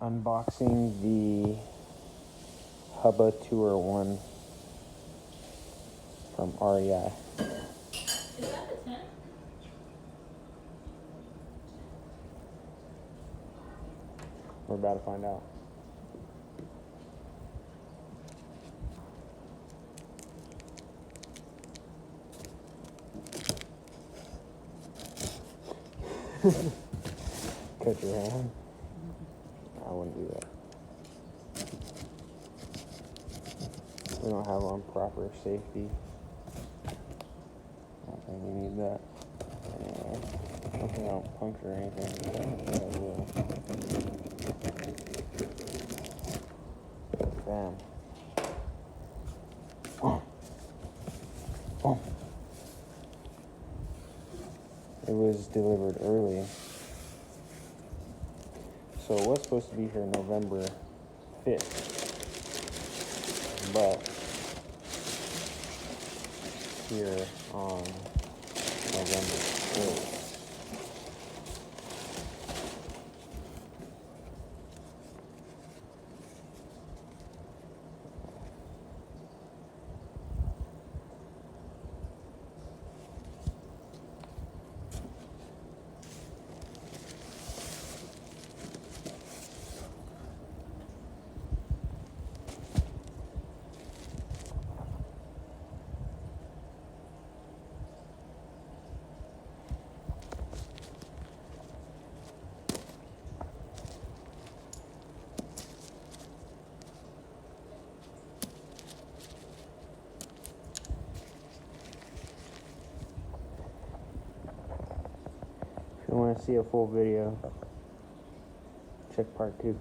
Unboxing the Hubba Tour 1 from REI. Is that the 10? We're about to find out. Cut your hand? I wouldn't do that. We don't have on proper safety. I don't think we need that. Hopefully I don't puncture anything. Yeah, I will. Bam. Oh. Oh. It was delivered early. So it was supposed to be here November 5th. But here on November 3rd. If you want to see a full video, check part 2.